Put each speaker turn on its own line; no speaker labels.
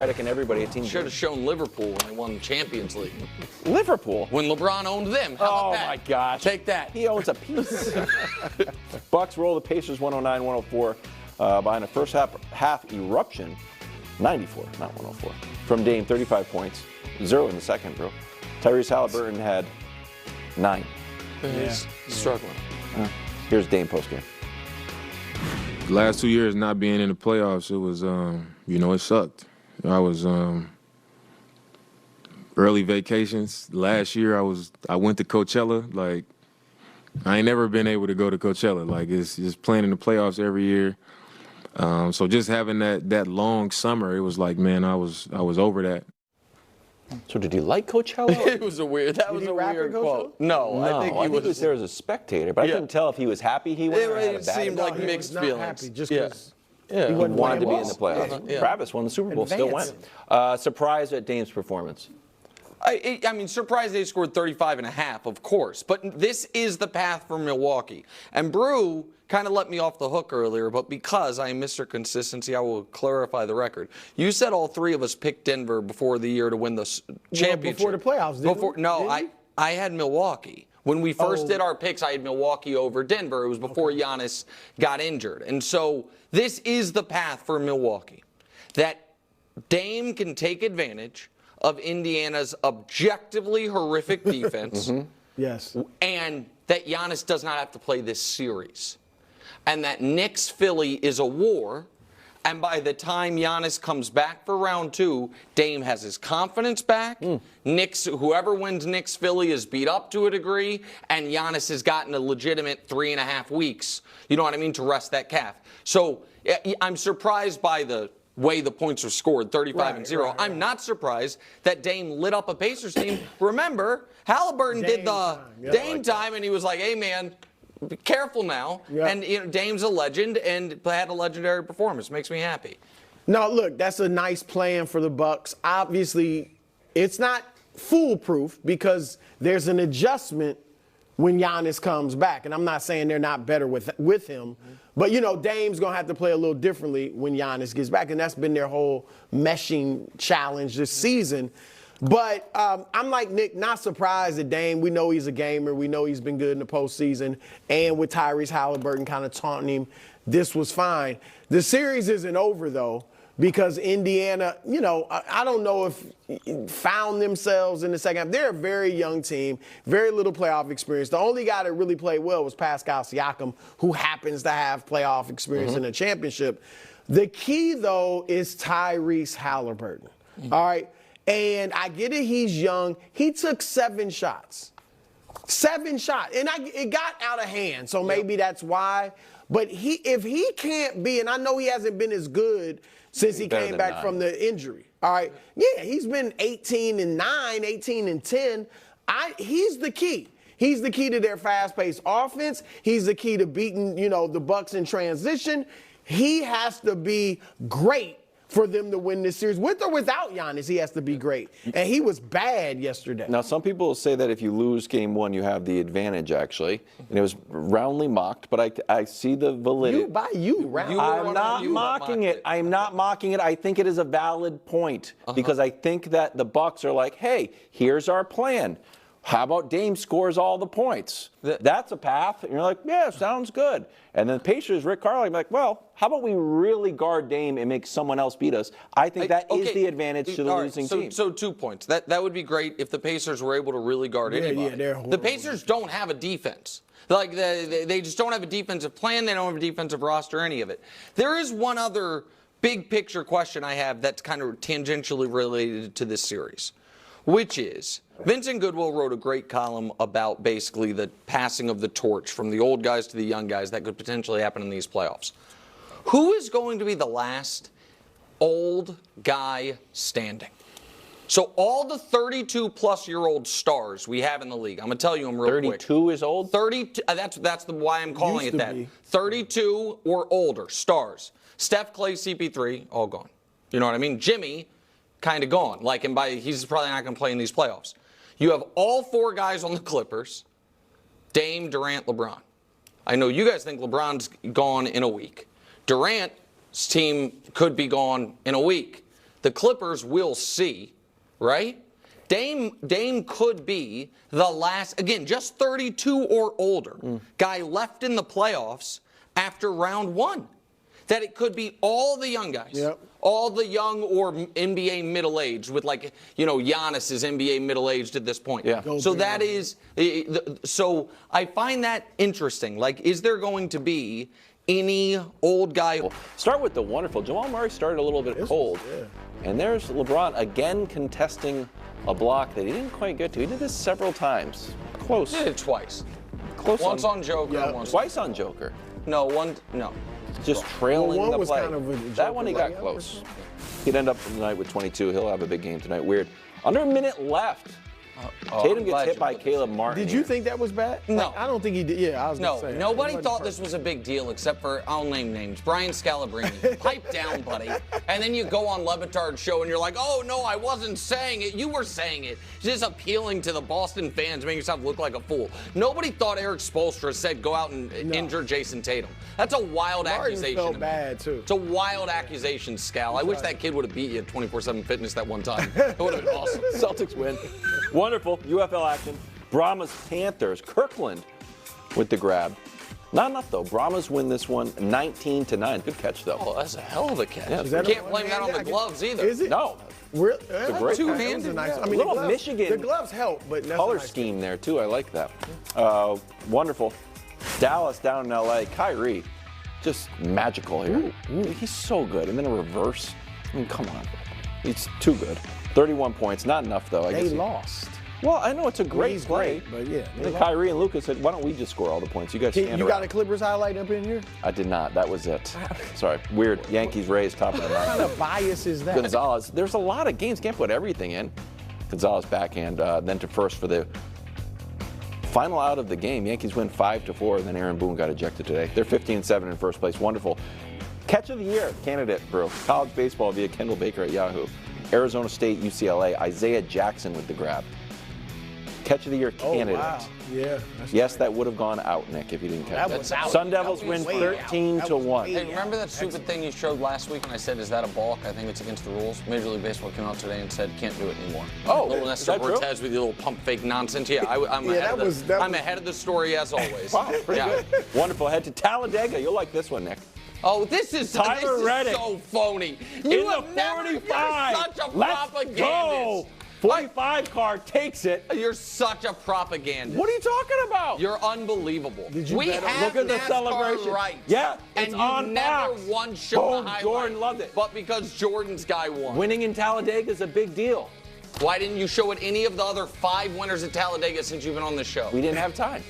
And everybody at Team
Should have shown Liverpool when they won the Champions League.
Liverpool?
When LeBron owned them. How about that?
My gosh.
Take that.
He owns a piece. Bucks roll the Pacers 109-104 behind a first half eruption. 94, not 104. From Dame, 35 points. 0 in the second, bro. Tyrese Halliburton had 9.
He's struggling.
Here's Dame postgame.
The last 2 years not being in the playoffs, it was, it sucked. I was early vacations. Last year I went to Coachella. Like, I ain't never been able to go to Coachella. Like, it's just playing in the playoffs every year. So just having that long summer, it was like, man, I was over that.
So did you like Coachella?
It was a weird. That was a weird quote. No, I think he
was there as a spectator, but I couldn't tell if he was happy he went.
It seemed like mixed feelings.
Happy just because.
Yeah. He wanted to be in the playoffs.
Yeah.
Travis won the Super Bowl, still went. Surprised at Dame's performance?
I mean, surprised they scored 35.5, of course. But this is the path for Milwaukee. And Brew kind of let me off the hook earlier, but because I am Mr. Consistency, I will clarify the record. You said all three of us picked Denver before the year to win the championship.
Before the playoffs, didn't we?
No, I had Milwaukee. When we first did our picks, I had Milwaukee over Denver. It was before Giannis got injured. And so this is the path for Milwaukee, that Dame can take advantage of Indiana's objectively horrific defense.
Yes.
And that Giannis does not have to play this series. And that Knicks-Philly is a war. And by the time Giannis comes back for round 2, Dame has his confidence back. Whoever wins Knicks-Philly is beat up to a degree. And Giannis has gotten a legitimate 3.5 weeks, you know what I mean, to rest that calf. So I'm surprised by the way the points are scored, 35-0.
Right.
I'm not surprised that Dame lit up a Pacers team. Remember, Halliburton did the Dame time, and he was like, hey, man, be careful now. And Dame's a legend and had a legendary performance. Makes me happy.
No, look, that's a nice plan for the Bucks. Obviously, it's not foolproof because there's an adjustment when Giannis comes back. And I'm not saying they're not better with him. But, Dame's going to have to play a little differently when Giannis gets back. And that's been their whole meshing challenge this season. But I'm like Nick, not surprised at Dame. We know he's a gamer. We know he's been good in the postseason. And with Tyrese Halliburton kind of taunting him, this was fine. The series isn't over, though, because Indiana, I don't know if found themselves in the second half. They're a very young team, very little playoff experience. The only guy that really played well was Pascal Siakam, who happens to have playoff experience in a championship. The key, though, is Tyrese Halliburton. All right? And I get it, he's young. He took 7 shots. 7 shots. And it got out of hand, so maybe that's why. But if he can't be, and I know he hasn't been as good since he came back from the injury. All right. Yeah, he's been 18-9, 18-10. He's the key. He's the key to their fast-paced offense. He's the key to beating, the Bucks in transition. He has to be great for them to win this series. With or without Giannis, he has to be great. And he was bad yesterday.
Now, some people say that if you lose game 1, you have the advantage, actually. And it was roundly mocked, but I see the validity. I'm not mocking it. I'm not mocking it. I think it is a valid point because I think that the Bucks are like, hey, here's our plan. How about Dame scores all the points? That's a path. And you're like, yeah, sounds good. And then Pacers, Rick Carlisle, like, well, how about we really guard Dame and make someone else beat us? I think that is the advantage to the losing team.
So 2 points. That would be great if the Pacers were able to really guard anybody. The Pacers don't have a defense. Like they just don't have a defensive plan. They don't have a defensive roster, any of it. There is one other big picture question I have that's kind of tangentially related to this series, which is Vincent Goodwill wrote a great column about basically the passing of the torch from the old guys to the young guys that could potentially happen in these playoffs. Who is going to be the last old guy standing? So all the 32-plus-year-old stars we have in the league, I'm going to tell you them real quick.
32 is old?
32. That's why I'm calling it that. 32 or older stars. Steph, Clay, CP3, all gone. You know what I mean? Jimmy, kind of gone. He's probably not going to play in these playoffs. You have all 4 guys on the Clippers, Dame, Durant, LeBron. I know you guys think LeBron's gone in a week. Durant's team could be gone in a week. the Clippers will see, right? Dame could be the last, again, just 32 or older guy left in the playoffs after round 1. That it could be all the young guys, all the young or NBA middle-aged with Giannis is NBA middle-aged at this point.
Yeah.
So that is, so I find that interesting. Like, is there going to be any old guy?
Start with the wonderful. Jamal Murray started a little bit cold. And there's LeBron again contesting a block that he didn't quite get to. He did this several times. Close.
He did it twice.
Close.
Once on Joker, once
twice on Joker.
No.
Just trailing the play.
Kind of
that one he got close. He'd end up tonight with 22. He'll have a big game tonight. Weird. Under a minute left. Tatum gets hit by Caleb Martin.
Did you think that was bad?
No.
I don't think he did. Yeah, I was going to say.
Nobody thought this was a big deal except for, I'll name names, Brian Scalabrine. Pipe down, buddy. And then you go on Levitard's show and you're like, oh, no, I wasn't saying it. You were saying it. Just appealing to the Boston fans, making yourself look like a fool. Nobody thought Eric Spoelstra said go out and injure Jason Tatum. That's a wild accusation.
Felt bad, too.
It's a wild accusation, Scal. I wish that kid would have beat you at 24/7 Fitness that one time. It would have been awesome.
Celtics win. Wonderful. UFL action. Brahmas Panthers. Kirkland with the grab. Not enough, though. Brahmas win this one 19-9. Good catch, though.
Oh, that's a hell of a catch.
Yeah,
you can't blame that on the gloves either.
Is it?
No.
Really?
It's a great
two-handed.
Nice.
I mean, little
the gloves,
Michigan
the gloves help, but that's
color
nice
scheme there, too. I like that. Wonderful. Dallas down in L.A. Kyrie, just magical here. He's so good. And then a reverse. I mean, come on. He's too good. 31 points. Not enough, though. I guess
They lost.
Well, I know it's a great play.
But yeah.
And then Kyrie and Lucas said, why don't we just score all the points? You guys stand
You
around.
got a Clippers highlight up in here?
I did not. That was it. Sorry. Weird. Yankees, Rays, top of the
What kind
ninth.
of bias is that?
Gonzalez. There's a lot of games. Can't put everything in. Gonzalez backhand, then to first for the final out of the game. Yankees win 5-4, and then Aaron Boone got ejected today. They're 15-7 in first place. Wonderful. Catch of the year candidate, bro. College baseball via Kendall Baker at Yahoo. Arizona State, UCLA. Isaiah Jackson with the grab. Catch of the year candidate.
Wow. Yeah.
Yes, that would have gone out, Nick, if you didn't catch
That
it.
was out.
Sun Devils
That
win
was way
13-1.
Hey, remember that stupid thing you showed last week and I said, is that a balk? I think it's against the rules. Major League Baseball came out today and said, can't do it anymore.
Oh,
little
is
Nestor
that true?
Cortez with your little pump fake nonsense. Yeah, I'm ahead of the story as always.
Wow, pretty good. Wonderful. Head to Talladega. You'll like this one, Nick.
Oh, this is
Reddick.
so phony.
In
You
the
have never,
45.
you're such a
Let's
propagandist.
go. 45 car takes it.
You're such a propagandist.
What are you talking about?
You're unbelievable.
you bet on-
have
Look at the
NASCAR
celebration.
rights.
Yeah,
and
it's
you
on
never
Fox.
once showed
Boom,
the highlight.
Jordan loved it.
But because Jordan's guy won.
Winning in Talladega is a big deal.
Why didn't you show it any of the other 5 winners at Talladega since you've been on the show?
We didn't have time.